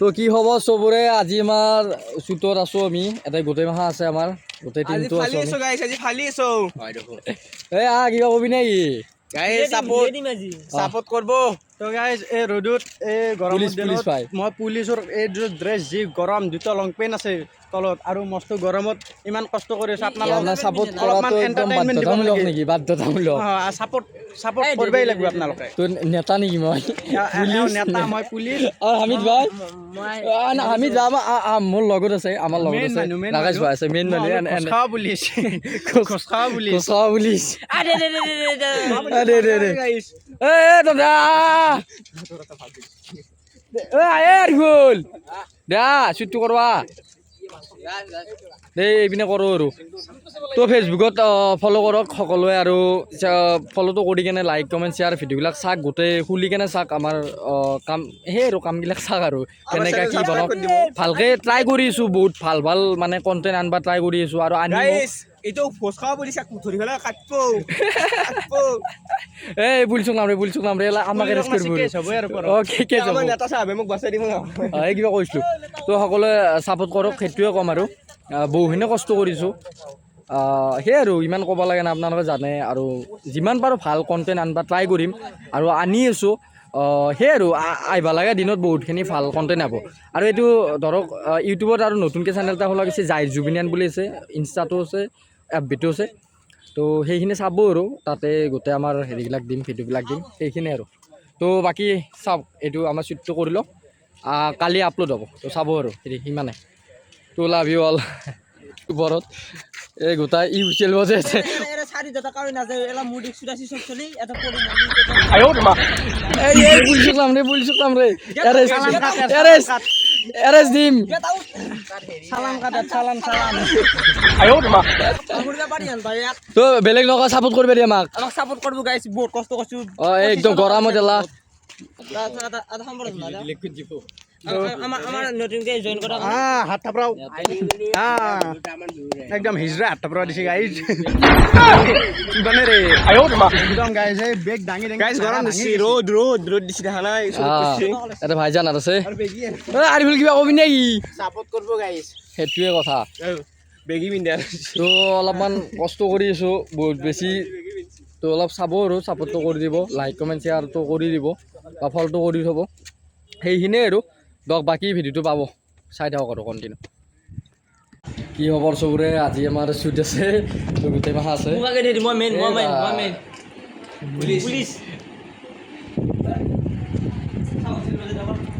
তো কি হ'ব চবৰে আজি আমাৰ চুটত আছো আমি এটা গোটেই মাহ আছে আমাৰ গোটেই টিমটো আছে আজি গাইস আজি ফালি আছো এই কিবা কবি নেকি গাইস সাপোর্ট করব তো গাইজ এই ৰ'দত এই গৰমৰ পুলিচ দিনত পাই মই পুলিচৰ এই ড্ৰেছ যি গৰম দুটা লং পেণ্ট আছে তলত আৰু মস্ত গৰমত ইমান কষ্ট কৰি আছো আপোনাৰ সাপোৰ্ট কৰাটো একদম বাধ্যতামূলক নেকি বাধ্যতামূলক সাপোৰ্ট কৰিবই লাগিব আপোনালোকে তোৰ নেতা নেকি মই নেতা মই পুলিচ হামিদ ভাই হামিদ ভাই মোৰ লগত আছে আমাৰ লগত আছে নাগাজ ভাই আছে মেইন মানে খোজখাৱা পুলিচ খোজখাৱা পুলিচ খোজখাৱা পুলিচ গাইজ এ দাদা গ'ল দা চুটটো কৰবা দেই এইপিনে কৰোঁ আৰু তো ফেচবুকত ফ'ল' কৰক সকলোৱে আৰু ফ'ল'টো কৰি কেনে লাইক কমেণ্ট শ্বেয়াৰ ভিডিঅ'বিলাক চাওক গোটেই খুলি কেনে চাওক আমাৰ কাম সেই আৰু কামবিলাক চাওক আৰু কেনেকৈ কি বনাওক ভালকৈ ট্ৰাই কৰি আছোঁ বহুত ভাল ভাল মানে কণ্টেণ্ট আনবা ট্ৰাই কৰি আছোঁ আৰু আনি এইটো ফসখাওয়া পুলিশ ধৰি ফেলা কাটবো এই পুলিচক নাম ৰে আমাক এৰেষ্ট কৰিব কেছ হ'ব নেতা চাহাবে মোক বাচাই দিব এই কিবা কৈছিলোঁ তো সকলোৱে ছাপোৰ্ট কৰক সেইটোৱে ক'ম আৰু বহুখিনি কষ্ট কৰিছোঁ সেই আৰু ইমান ক'ব লাগে না আপোনালোকে জানে আৰু যিমান পাৰোঁ ভাল কণ্টেণ্ট আনবা ট্ৰাই কৰিম আৰু আনি আছোঁ সেই আৰু আহিব লাগে দিনত বহুতখিনি ভাল কণ্টেণ্ট আহিব আৰু এইটো ধৰক ইউটিউবত আৰু নতুনকৈ চেনেল এটা খোলা গৈছে জাহিৰ জুবিনিয়ান বুলি আছে ইনষ্টাটো আছে এফবিটো আছে তো সেইখিনি চাব আৰু তাতে গোটেই আমাৰ হেৰিবিলাক দিম ভিডিঅ'বিলাক দিম সেইখিনি আৰু তো বাকী চাওক এইটো আমাৰ শ্বুটটো কৰি লওক কালি আপলোড হ'ব তো চাব আৰু হেৰি সিমানে তো লাভ ইউ অল ওপৰত এই গোটাই হুইচেল বজাই আছে পুলিচক নাম ৰে এৰেষ্ট দিম তো বেলেগ নকা ছাপোৰ্ট কৰিব দিয়ে আমাক সাপোৰ্ট কৰবো গাইস বহুত কষ্ট কৰছো একদম গৰমত এলা আমাৰ নতুনকে জয়েন কৰা হাত থাপৰাও একদম হিজৰা হাত থাপৰা দিছে গাইজ মানে ৰে একদম গাইজ এই বেগ দাঙি দাঙি গাইস গৰম দিছি ৰোদ দিছি দেখা নাই এটা ভাইজান আছে আৰিফুল কিবা কবি নেকি সাপোৰ্ট কৰবো গাইস সেইটোৱে কথা বেগি পিন্ধাৰ তো অলপমান কষ্ট কৰি আছোঁ বহুত বেছি তো অলপ চাব আৰু ছাপোৰ্টটো কৰি দিব লাইক কমেণ্ট শ্বেয়াৰটো কৰি দিব বা ফলটো কৰি থ'ব সেইখিনিয়ে আৰু বাকী ভিডিঅ'টো পাব চাই থাকক আৰু কণ্টিনিউ কি খবৰ চবৰে আজি আমাৰ শ্বুট আছে তো গোটেই মাহ আছে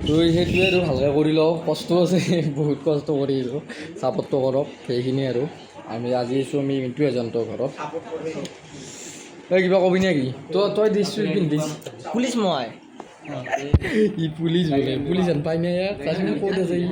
তো সেইটোৱে আৰু ভালকৈ কৰি লওঁ কষ্ট আছে বহুত কষ্ট কৰি আছোঁ ছাপোৰ্টটো কৰক সেইখিনিয়ে আৰু আমি আজি আছোঁ আমি মিণ্টু এজেণ্টৰ ঘৰত তই কিবা কবি নেকি তই দিছ পিন্ধিছ পুলিশ মই ই পুলিচ বোলে পুলিচ যেন পাই নাই ক'ত আছে ই